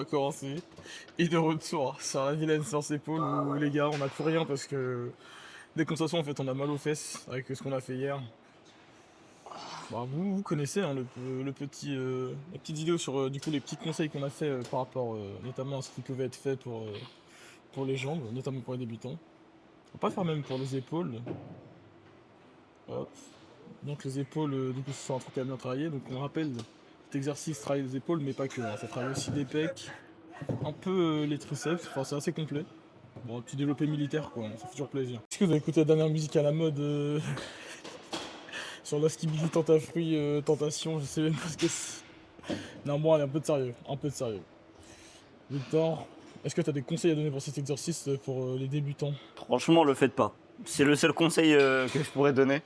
va commencer. Et de retour sur la vilaine séance épaule où les gars on n'a plus rien parce que dès qu'on s'assoit en fait on a mal aux fesses avec ce qu'on a fait hier. Bah, vous connaissez hein, le petit, la petite vidéo sur du coup les petits conseils qu'on a fait par rapport notamment à ce qui pouvait être fait pour les jambes, notamment pour les débutants. On va pas faire même pour les épaules. Hop. Donc les épaules, du coup, ce sont un truc à bien travailler. Donc on rappelle, cet exercice travaille les épaules, mais pas que. Hein. Ça travaille aussi les pecs, un peu les triceps. Enfin, c'est assez complet. Bon, un petit développé militaire, quoi. Ça fait toujours plaisir. Est-ce que vous avez écouté la dernière musique à la mode sur la Skibidi Tentafruit Tentation? Je sais même pas ce que c'est. Non, bon, allez, un peu de sérieux. Un peu de sérieux. Victor, est-ce que tu as des conseils à donner pour cet exercice pour les débutants? Franchement, le faites pas. C'est le seul conseil que je pourrais donner.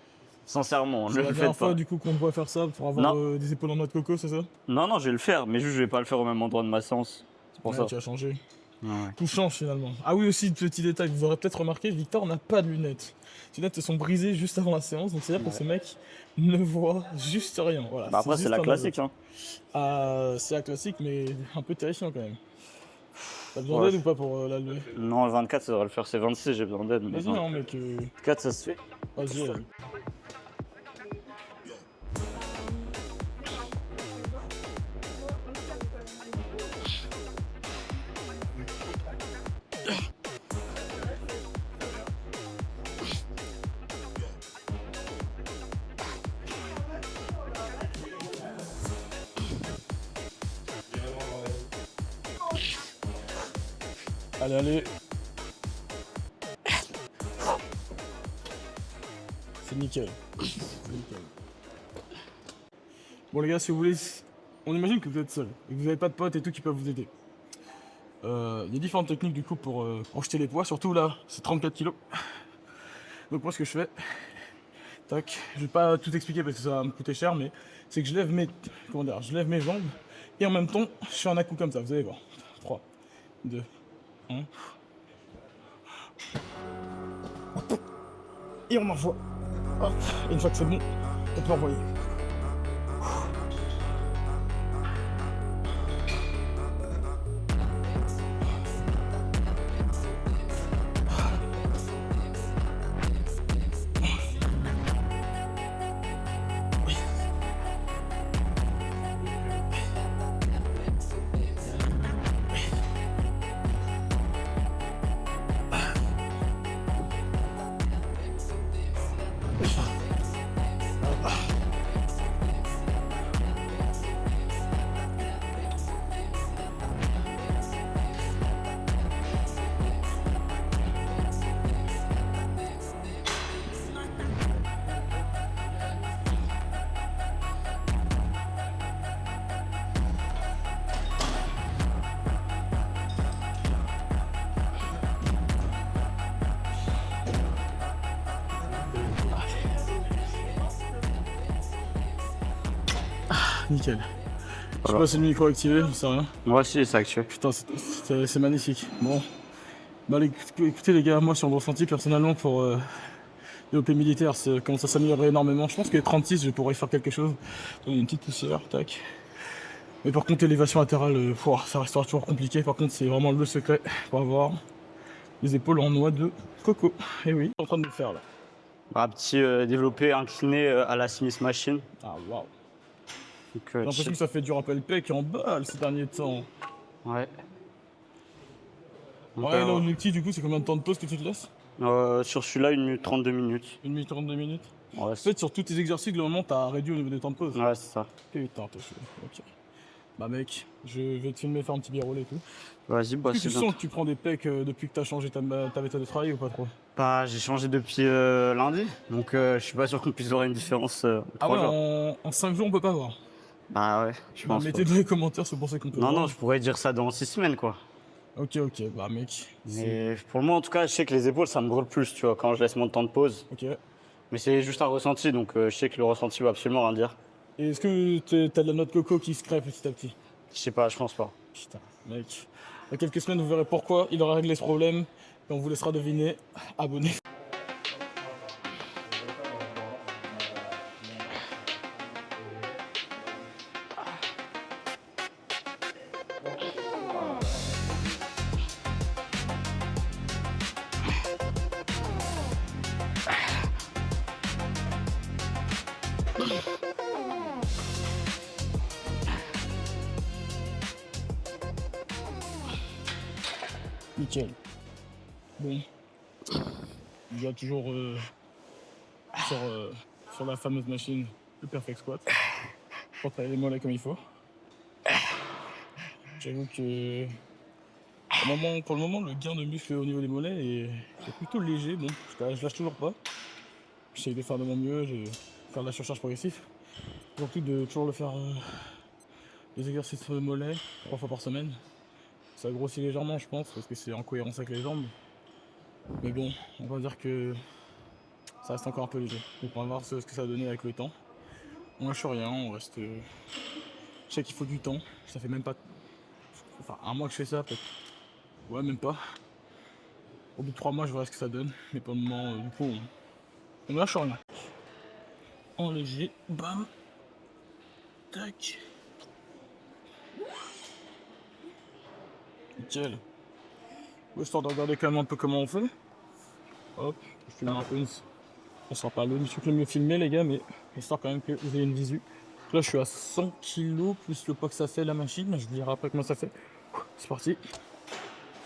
Sincèrement, C'est ne la le dernière faites fois, pas. du coup, qu'on doit faire ça pour avoir Non, des épaules en noix de coco, c'est ça? non, je vais le faire, mais juste je vais pas le faire au même endroit de ma séance. C'est pour Ouais, ça. tu as changé. Ouais. Tout change finalement. Ah oui aussi, petit détail, vous aurez peut-être remarqué, Victor n'a pas de lunettes. Ses lunettes se sont brisées juste avant la séance, donc c'est-à-dire que ce mec ne voit juste rien. Voilà, Bah c'est après, c'est juste la un aveu. classique, hein. Ah, c'est un classique, mais un peu terrifiant quand même. T'as besoin Ouais. d'aide ou pas pour la lever? Non, le 24, ça devrait le faire. C'est 26, j'ai besoin d'aide. Mais Vas-y, hein, mec. 24, ça se fait. Vas-y, allez. Allez, allez. C'est nickel. C'est nickel. Bon les gars, si vous voulez, on imagine que vous êtes seul et que vous n'avez pas de potes et tout qui peuvent vous aider. Il y a différentes techniques du coup pour jeter les poids, surtout là, c'est 34 kilos. Donc moi ce que je fais, tac, je vais pas tout expliquer parce que ça va me coûter cher, mais c'est que je lève mes, comment dire, je lève mes jambes et en même temps je fais un à-coup comme ça, vous allez voir. 3, 2, 1. Et on envoie. Hop. Et une fois que c'est bon, on peut envoyer. Nickel. Je sais pas si le micro est activé, je sais rien. Moi aussi, c'est actuel. Putain, c'est magnifique. Bon. Bah écoutez les gars, moi sur le ressenti personnellement pour le OP militaire, ça commence à s'améliorer énormément. Je pense que les 36, je pourrais faire quelque chose. Une petite poussière, tac. Mais par contre, l'élévation latérale, ça restera toujours compliqué. Par contre, c'est vraiment le secret pour avoir les épaules en noix de coco. Et oui, je suis en train de le faire là. Un petit développé incliné à la Smith Machine. Ah waouh. Donc, J'ai l'impression que ça fait du rappel pec en balle ces derniers temps. ouais. Donc, Ouais, là, l'objectif du coup, c'est combien de temps de pause que tu te laisses? sur celui-là, 1 minute 32 minutes. 1 minute 32 minutes. Ouais, En fait, sur tous tes exercices, globalement, t'as réduit au niveau des temps de pause. ouais, c'est ça. Putain, ok. Bah mec, je vais te filmer faire un petit b-roll et tout. Vas-y, bah Est-ce que c'est tu bien. sens que tu prends des pecs depuis que t'as changé ta méthode de travail ou pas trop? Bah, j'ai changé depuis lundi, donc je suis pas sûr qu'on puisse voir une différence en Ah 3 ouais, jours. en 5 jours on peut pas voir. Bah ouais, je Bah pense pas. mettez dans les commentaires, c'est pour ça qu'on peut Non, voir. non, je pourrais dire ça dans 6 semaines, quoi. Ok, bah mec, Mais pour le moment, en tout cas, je sais que les épaules, ça me brûle plus, tu vois, quand je laisse mon temps de pause. ok. Mais c'est juste un ressenti, donc je sais que le ressenti va absolument rien dire. Et est-ce que t'as de la noix de coco qui se crée petit à petit? Je sais pas, je pense pas. Putain, mec. Dans quelques semaines, vous verrez pourquoi il aura réglé ce problème. Et on vous laissera deviner. Abonnez. Nickel. Bon. Il y a toujours sur la fameuse machine le perfect squat. Pour travailler les mollets comme il faut. J'avoue que pour le moment, le gain de muscle au niveau des mollets est plutôt léger. Bon, je lâche toujours pas. J'essaye de faire de mon mieux, de faire de la surcharge progressive. Surtout de toujours le faire les exercices sur le mollet 3 fois par semaine. Ça grossit légèrement, je pense, parce que c'est en cohérence avec les jambes. Mais bon, on va dire que ça reste encore un peu léger. Donc on va voir ce que ça va donner avec le temps. On lâche rien, on reste. Je sais qu'il faut du temps. Ça fait même pas. Enfin, un mois que je fais ça, peut-être. Ouais, même pas. Au bout de 3 mois, je verrai ce que ça donne. Mais pour le moment, du coup, on lâche rien. En léger, bam. Tac. Nickel. Histoire de regarder quand même un peu comment on fait. Hop, je filme un peu. On sera pas le mieux filmé, les gars, mais histoire quand même que vous ayez une visu. Là, je suis à 100 kg plus le poids que ça fait la machine. Je vous dirai après comment ça fait. C'est parti.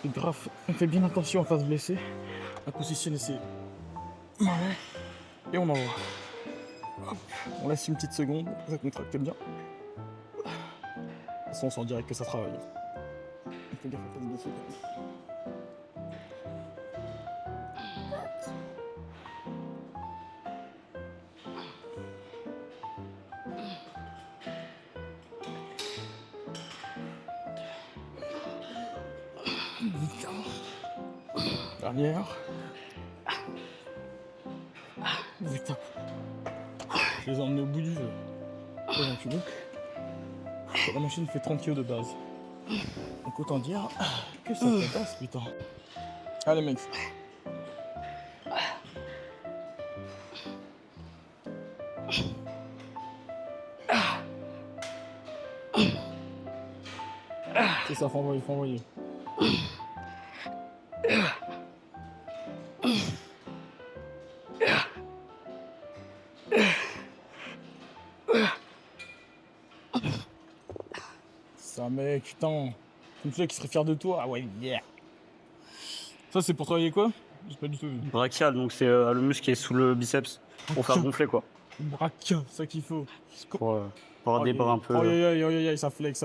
Grave, on fait bien attention à ne pas se blesser. À positionner ses mollets. Et on envoie. Hop. On laisse une petite seconde, ça contracte bien. De toute façon, on sent direct que ça travaille. On fait gaffe à pas se blesser. Dernière. Putain. Je les ai emmenés au bout du jeu. La machine fait 30 kg de base. Donc autant dire que ça fait basse, putain. Allez mec. C'est ça, faut envoyer. Ça mec, putain. Comme ça qui serait fier de toi. Ah ouais, yeah. Ça c'est pour travailler quoi? J'ai pas du tout vu. Brachial, donc c'est le muscle qui est sous le biceps pour faire gonfler quoi. Braquia, c'est ça qu'il faut. Pour avoir des bras un peu. Oh, ça flex.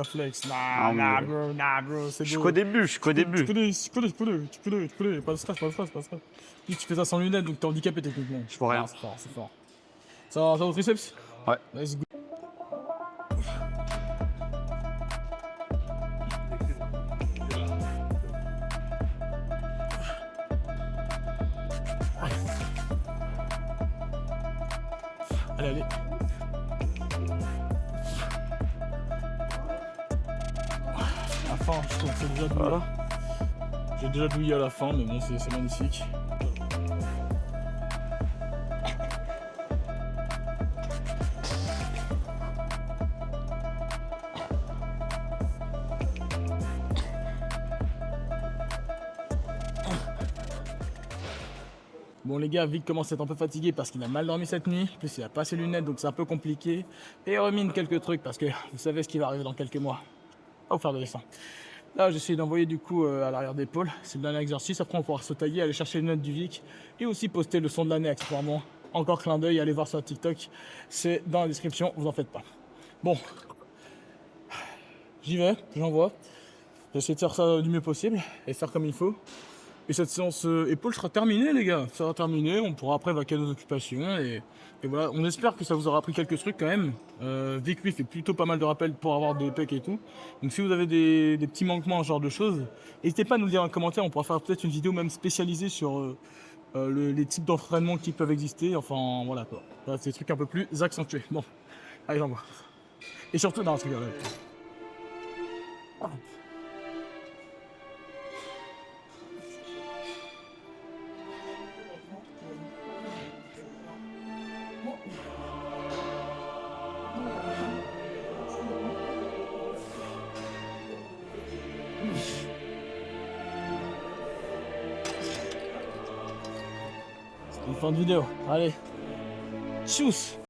Nah, bro, c'est beau. Je suis qu'au début. Tu connais. Pas de stress. Tu fais ça sans lunettes, donc t'es handicapé techniquement. Je vois rien. Ah, c'est fort. Ça va au triceps? Ouais. Let's go. Allez. La fin, je trouve que c'est déjà douillé là. J'ai déjà douillé à la fin, mais bon, c'est magnifique. Bon les gars, Vic commence à être un peu fatigué parce qu'il a mal dormi cette nuit. En plus il a pas ses lunettes donc c'est un peu compliqué. Et il remine quelques trucs parce que vous savez ce qui va arriver dans quelques mois. On va vous faire de dessin. Là j'essaie d'envoyer du coup à l'arrière d'épaule. C'est le dernier exercice. Après on va pouvoir se tailler, aller chercher les lunettes du Vic. Et aussi poster le son de l'année accessoirement. Encore clin d'œil, allez voir sur TikTok. C'est dans la description, vous en faites pas. Bon. J'y vais, j'envoie. J'essaie de faire ça du mieux possible et faire comme il faut. Et cette séance épaule sera terminée les gars, ça sera terminé, on pourra après vaquer à nos occupations et voilà, on espère que ça vous aura appris quelques trucs quand même. Vic lui fait plutôt pas mal de rappels pour avoir des pecs et tout. Donc si vous avez des petits manquements, ce genre de choses, n'hésitez pas à nous le dire en commentaire, on pourra faire peut-être une vidéo même spécialisée sur les types d'entraînement qui peuvent exister, enfin voilà quoi. Bref, des trucs un peu plus accentués. Bon, allez j'envoie. Et surtout, non, c'est regarde. Une fin de vidéo. Allez. Tchuss.